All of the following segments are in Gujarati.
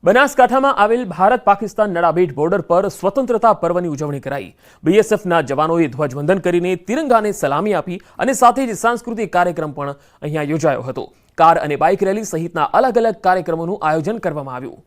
બનાસકાંઠામાં આવેલ ભારત પાકિસ્તાન નડાબેટ બોર્ડર પર સ્વતંત્રતા પર્વની ઉજવણી કરાઈ। બીએસએફના જવાનોએ ધ્વજવંદન કરીને તિરંગાને સલામી આપી અને સાથે જ સાંસ્કૃતિક કાર્યક્રમ પણ અહીંયા યોજાયો હતો। કાર અને બાઇક રેલી સહિતના અલગ અલગ કાર્યક્રમોનું આયોજન કરવામાં આવ્યું।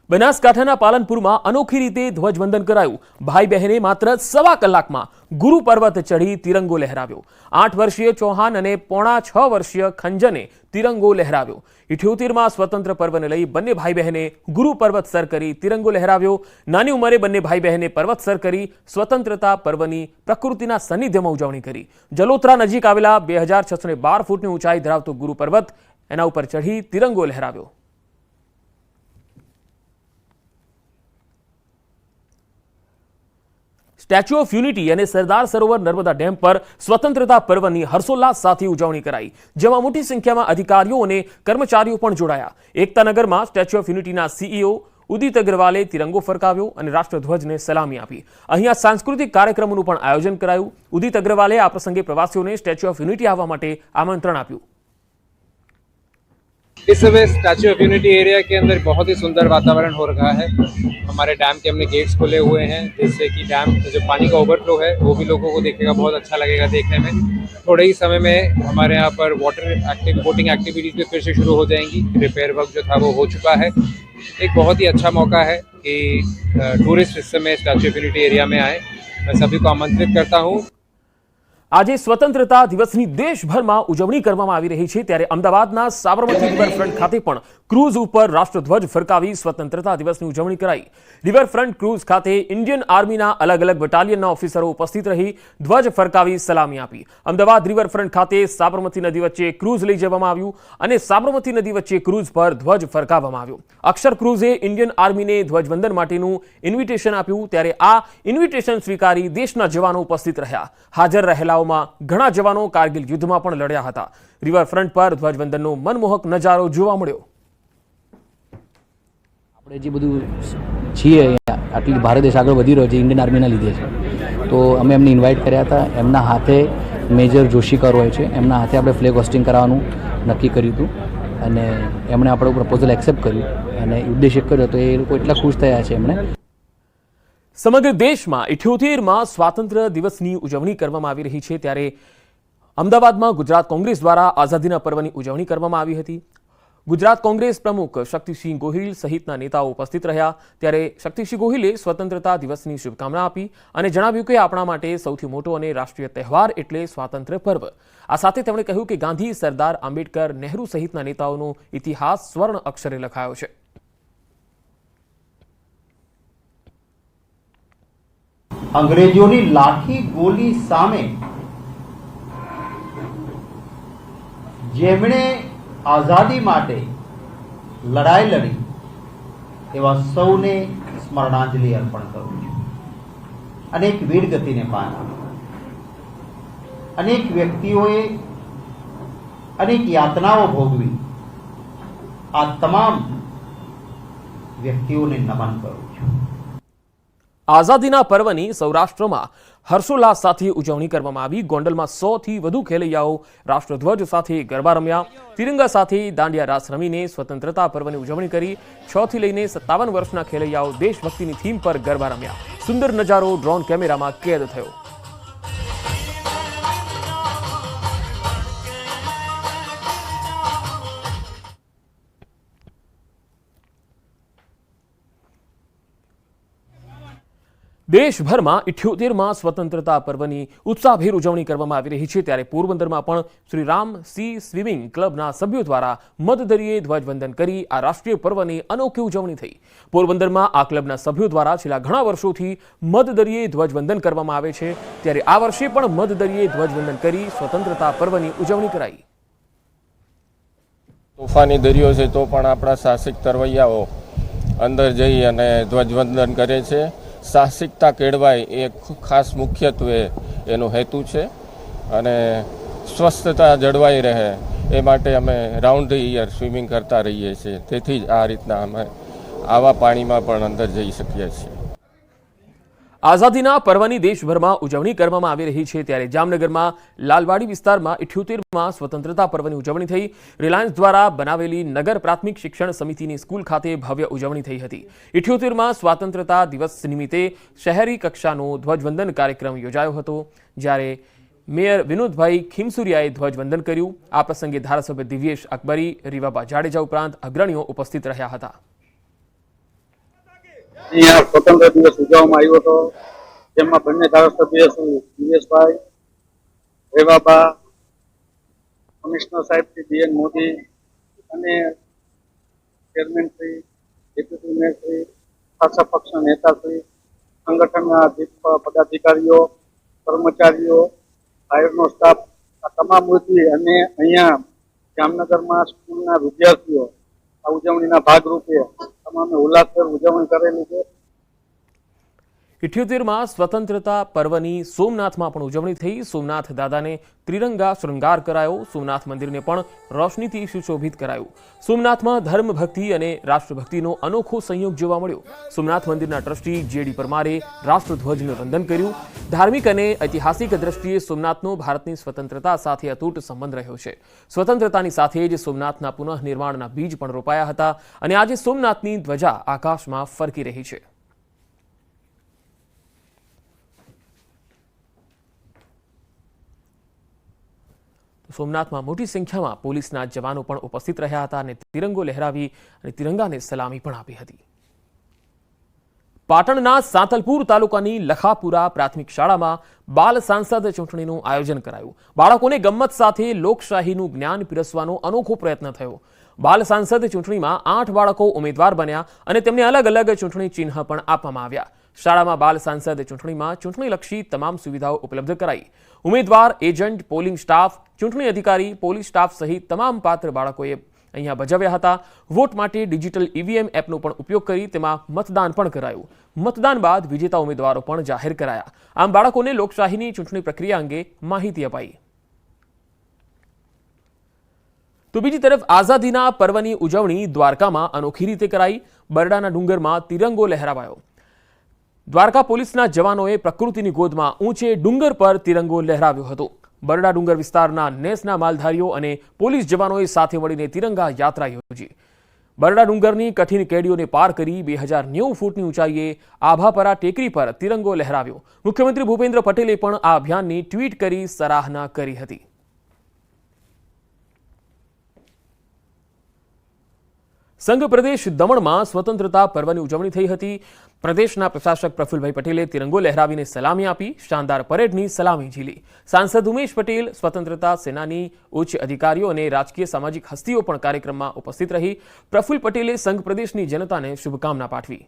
બનાસકાંઠાના પાલનપુરમાં અનોખી રીતે ધ્વજવંદન કરાયું। ભાઈ બહેને માત્ર સવા કલાકમાં ગુરુ પર્વત ચઢી તિરંગો લહેરાવ્યો। 8 વર્ષીય ચૌહાણ અને પોણા 6 વર્ષીય ખંજને તિરંગો લહેરાવ્યો। 78માં સ્વતંત્ર પર્વને લઈ બંને ભાઈ બહેને ગુરુ પર્વત સર કરી તિરંગો લહેરાવ્યો। નાની ઉંમરે બંને ભાઈ બહેને પર્વત સર કરી સ્વતંત્રતા પર્વની પ્રકૃતિના સાનિધ્યમાં ઉજવણી કરી। જલોત્રા નજીક આવેલા 2612 ફૂટની ઊંચાઈ ધરાવતો ગુરુ પર્વત એના ઉપર ચઢી તિરંગો લહેરાવ્યો। સ્ટેચ્યુ ઓફ યુનિટી અને સરદાર સરોવર નર્મદા ડેમ પર સ્વતંત્રતા પર્વની હર્ષોલ્લાસ સાથે ઉજવણી કરાઈ, જેમાં મોટી સંખ્યામાં અધિકારીઓ અને કર્મચારીઓ પણ જોડાયા। એકતાનગરમાં સ્ટેચ્યુ ઓફ યુનિટીના સીઈઓ ઉદિત અગ્રવાલે તિરંગો ફરકાવ્યો અને રાષ્ટ્રધ્વજને સલામી આપી। અહીંયા સાંસ્કૃતિક કાર્યક્રમોનું પણ આયોજન કરાયું। ઉદિત અગ્રવાલે આ પ્રસંગે प्रवासियों स्टेच्यू ऑफ यूनिटी आवा माटे आमंत्रण आप्યું। इस समय स्टैच्यू ऑफ यूनिटी एरिया के अंदर बहुत ही सुंदर वातावरण हो रहा है। हमारे डैम के हमने गेट्स खोले हुए हैं, जिससे कि डैम जो पानी का ओवरफ्लो है वो भी लोगों को देखेगा, बहुत अच्छा लगेगा देखने में। थोड़े ही समय में हमारे यहाँ पर बोटिंग एक्टिविटीज भी फिर से शुरू हो जाएंगी। रिपेयर वर्क जो था वो हो चुका है। एक बहुत ही अच्छा मौका है कि टूरिस्ट इस समय स्टैच्यू ऑफ यूनिटी एरिया में आए। मैं सभी को आमंत्रित करता हूँ। આજે સ્વતંત્રતા દિવસની દેશભરમાં ઉજવણી કરવામાં આવી રહી છે, ત્યારે અમદાવાદના સાબરમતી રિવરફ્રન્ટ ખાતે પણ ક્રૂઝ ઉપર રાષ્ટ્રધ્વજ ફરકાવી સ્વતંત્રતા દિવસની ઉજવણી કરાઈ। રિવરફ્રન્ટ ક્રૂઝ ખાતે ઇન્ડિયન આર્મીના અલગ અલગ બટાલિયનના ઓફિસરો ઉપસ્થિત રહી ધ્વજ ફરકાવી સલામી આપી। અમદાવાદ રિવરફ્રન્ટ ખાતે સાબરમતી નદી વચ્ચે ક્રૂઝ લઈ જવામાં આવ્યું અને સાબરમતી નદી વચ્ચે ક્રૂઝ પર ધ્વજ ફરકાવવામાં આવ્યો। અક્ષર ક્રૂઝે ઇન્ડિયન આર્મીને ધ્વજવંદન માટેનું ઇન્વિટેશન આપ્યું, ત્યારે આ ઇન્વિટેશન સ્વીકારી દેશના જવાનો ઉપસ્થિત રહ્યા। હાજર રહેલા ઘણા જવાનો કારગિલ યુદ્ધમાં પણ લડ્યા હતા। રિવરફ્રન્ટ પર ધ્વજવંદનનો મનમોહક નજારો જોવા મળ્યો। આપણે જે બધું છીએ આટલી ભારત દેશ આગળ વધી રહ્યો છે ઇન્ડિયન આર્મીના લીધે છે, તો અમે એમને ઇન્વાઇટ કર્યા હતા। એમના હાથે મેજર જોશીકર હોય છે, એમના હાથે આપણે ફ્લેગ હોસ્ટિંગ કરાવવાનું નક્કી કર્યું હતું અને એમણે આપણું પ્રપોઝલ એક્સેપ્ટ કર્યું અને ઉદ્દેશ્ય કર્યો, તો એ લોકો એટલા ખુશ થયા છે એમણે। સમગ્ર દેશમાં 78માં સ્વાતંત્ર્ય દિવસની ઉજવણી કરવામાં આવી રહી છે, ત્યારે અમદાવાદમાં ગુજરાત કોંગ્રેસ દ્વારા આઝાદીના પર્વની ઉજવણી કરવામાં આવી હતી। ગુજરાત કોંગ્રેસ પ્રમુખ શક્તિસિંહ ગોહિલ સહિતના નેતાઓ ઉપસ્થિત રહ્યા, ત્યારે શક્તિસિંહ ગોહિલે સ્વતંત્રતા દિવસની શુભકામના આપી અને જણાવ્યું કે આપણા માટે સૌથી મોટો અને રાષ્ટ્રીય તહેવાર એટલે સ્વાતંત્ર્ય પર્વ। આ સાથે તેમણે કહ્યું કે ગાંધી, સરદાર આંબેડકર, નહેરુ સહિતના નેતાઓનો ઇતિહાસ સ્વર્ણ અક્ષરે લખાયો છે। અંગ્રેજોની લાઠી ગોલી સામે જેમણે આઝાદી માટે લડાઈ લડી એવા સૌને સ્મરણાંજલિ અર્પણ કરું છું। અનેક વીરગતિને પાન અનેક વ્યક્તિઓએ અનેક યાતનાઓ ભોગવી, આ તમામ વ્યક્તિઓને નમન કરું છું। આઝાદીના પર્વની સૌરાષ્ટ્રમાં હર્ષોલ્લાસ સાથે ઉજવણી કરવામાં આવી। ગોંડલમાં 100 થી વધુ ખેલૈયાઓ રાષ્ટ્રધ્વજ સાથે ગરબા રમ્યા, તિરંગા સાથે દાંડિયા રાસ રમીને સ્વતંત્રતા પર્વની ઉજવણી કરી। 6 થી લઈને 57 વર્ષના ખેલૈયાઓ દેશભક્તિની થીમ પર ગરબા રમ્યા। સુંદર નજારો ડ્રોન કેમેરામાં કેદ થયો। દેશભરમાં 78માં સ્વતંત્રતા પર્વની ઉત્સાહભેર ઉજવણી કરવામાં આવી રહી છે, ત્યારે પોરબંદરમાં પણ શ્રી રામ સી સ્વિમિંગ ક્લબના સભ્યો દ્વારા મધદરિયે ધ્વજવંદન કરી આ રાષ્ટ્રીય પર્વની અનોખી ઉજવણી થઈ। પોરબંદરમાં આ ક્લબના સભ્યો દ્વારા છેલ્લા ઘણા વર્ષોથી મધદરિયે ધ્વજવંદન કરવામાં આવે છે, ત્યારે આ વર્ષે પણ મધદરિયે ધ્વજવંદન કરી સ્વતંત્રતા પર્વની ઉજવણી કરાઈ। તોફાની દરિયો છે તો પણ આપણા સાહસિક તરવૈયાઓ અંદર જઈ અને ધ્વજવંદન કરે છે। સાહસિકતા કેળવાય એ ખાસ મુખ્યત્વે એનો હેતુ છે અને સ્વસ્થતા જળવાઈ રહે એ માટે અમે રાઉન્ડ ધ યર સ્વિમિંગ કરતા રહીએ છીએ, તેથી જ આ રીતના અમે આવા પાણીમાં પણ અંદર જઈ શકીએ છીએ। આઝાદીના પર્વની દેશભરમાં ઉજવણી કરવામાં આવી રહી છે ત્યારે જામનગરમાં લાલવાડી વિસ્તારમાં 78માં સ્વતંત્રતા પર્વની ઉજવણી થઈ। રિલાયન્સ દ્વારા બનાવેલી નગર પ્રાથમિક શિક્ષણ સમિતિની સ્કૂલ ખાતે ભવ્ય ઉજવણી થઈ હતી। 78માં સ્વતંત્રતા દિવસ નિમિત્તે શહેરી કક્ષાનો ધ્વજવંદન કાર્યક્રમ યોજાયો હતો, જ્યારે મેયર વિનોદભાઈ ખીમસુરિયાએ ધ્વજવંદન કર્યું। આ પ્રસંગે ધારાસભ્ય દિવ્યેશ અકબરી, રીવાબા જાડેજા ઉપરાંત અગ્રણીઓ ઉપસ્થિત રહ્યા હતા। અહીંયા સ્વતંત્ર દિવસ ઉજવવામાં આવ્યો હતો, જેમાં બંને ધારાસભ્ય શ્રી દિવેશભાઈ, રેવાબા, કમિશનર સાહેબ શ્રી બીએન મોદી અને chairman Shri, deputy mayor Shri, શાસક પક્ષના નેતા શ્રી, સંગઠનના પદાધિકારીઓ, કર્મચારીઓ, ફાયરનો સ્ટાફ, આ તમામ વૃત્તિ અને અહીંયા જામનગરમાં સ્કૂલના વિદ્યાર્થીઓ આ ઉજવણીના ભાગરૂપે તમામે ઉલ્લાસભેર ઉજવણી કરેલી છે। 78માં સ્વતંત્રતા પર્વની સોમનાથમાં પણ ઉજવણી થઈ। સોમનાથ દાદાને ત્રિરંગા શૃંગાર કરાયો। સોમનાથ મંદિરને પણ રોશનીથી સુશોભિત કરાયું। સોમનાથમાં ધર્મ ભક્તિ અને રાષ્ટ્રભક્તિનો અનોખો સંયોગ જોવા મળ્યો। સોમનાથ મંદિરના ટ્રસ્ટી જેડી પરમારે રાષ્ટ્રધ્વજનું વંદન કર્યું। ધાર્મિક અને ઐતિહાસિક દ્રષ્ટિએ સોમનાથનો ભારતની સ્વતંત્રતા સાથે અતૂટ સંબંધ રહ્યો છે। સ્વતંત્રતાની સાથે જ સોમનાથના પુનઃનિર્માણના બીજ પણ રોપાયા હતા અને આજે સોમનાથની ધ્વજા આકાશમાં ફરકી રહી છે। સોમનાથમાં મોટી સંખ્યામાં પોલીસના જવાનો પણ ઉપસ્થિત રહ્યા હતા અને તિરંગો લહેરાવી અને તિરંગાને સલામી પણ આપી હતી। પાટણના સાંતલપુર તાલુકાની લખાપુરા પ્રાથમિક શાળામાં બાલ સાંસદ ચૂંટણીનું આયોજન કરાયું। બાળકોને ગમ્મત સાથે લોકશાહીનું જ્ઞાન પીરસવાનો અનોખો પ્રયત્ન થયો। બાલ સાંસદ ચૂંટણીમાં 8 બાળકો ઉમેદવાર બન્યા અને તેમને અલગ અલગ ચૂંટણી ચિહ્ન પણ આપવામાં આવ્યા। શાળામાં બાલ સાંસદ ચૂંટણીમાં ચૂંટણીલક્ષી તમામ સુવિધાઓ ઉપલબ્ધ કરાઈ। ઉમેદવાર, એજન્ટ, પોલિંગ સ્ટાફ, ચૂંટણી અધિકારી, પોલીસ સ્ટાફ સહિત તમામ પાત્ર બાળકોએ અહીંયા બજાવ્યા હતા। વોટ માટે ડિજિટલ ઈવીએમ એપનો પણ ઉપયોગ કરી તેમાં મતદાન પણ કરાયું। મતદાન બાદ વિજેતા ઉમેદવારો પણ જાહેર કરાયા। આમ બાળકોને લોકશાહીની ચૂંટણી પ્રક્રિયા અંગે માહિતી અપાઈ। તો બીજી તરફ આઝાદીના પર્વની ઉજવણી દ્વારકામાં અનોખી રીતે કરાઈ। બરડાના ડુંગરમાં તિરંગો લહેરાવાયો। દ્વારકા પોલીસના જવાનોએ પ્રકૃતિની ગોદમાં ઊંચે ડુંગર પર તિરંગો લહેરાવ્યો હતો। બરડા ડુંગર વિસ્તારના નેસના માલધારીઓ અને પોલીસ જવાનોએ સાથે મળીને તિરંગા યાત્રા યોજી। બરડા ડુંગરની કઠિન કેડીઓને પાર કરી 2090 ફૂટની ઊંચાઈએ આભાપરા ટેકરી પર તિરંગો લહેરાવ્યો। મુખ્યમંત્રી ભૂપેન્દ્ર પટેલે પણ આ અભિયાનની ટ્વીટ કરી સરાહના કરી હતી। સંઘ પ્રદેશ દમણમાં સ્વતંત્રતા પર્વની ઉજવણી થઈ હતી। પ્રદેશના પ્રશાસક પ્રફુલભાઈ પટેલે તિરંગો લહેરાવીને સલામી આપી। શાનદાર પરેડની સલામી ઝીલી। સાંસદ ઉમેશ પટેલ, સ્વતંત્રતા સેનાની ઉચ્ચ અધિકારીઓ અને રાજકીય સામાજિક હસ્તીઓ પણ કાર્યક્રમમાં ઉપસ્થિત રહી। પ્રફુલ પટેલે સંઘ પ્રદેશની જનતાને શુભકામના પાઠવી।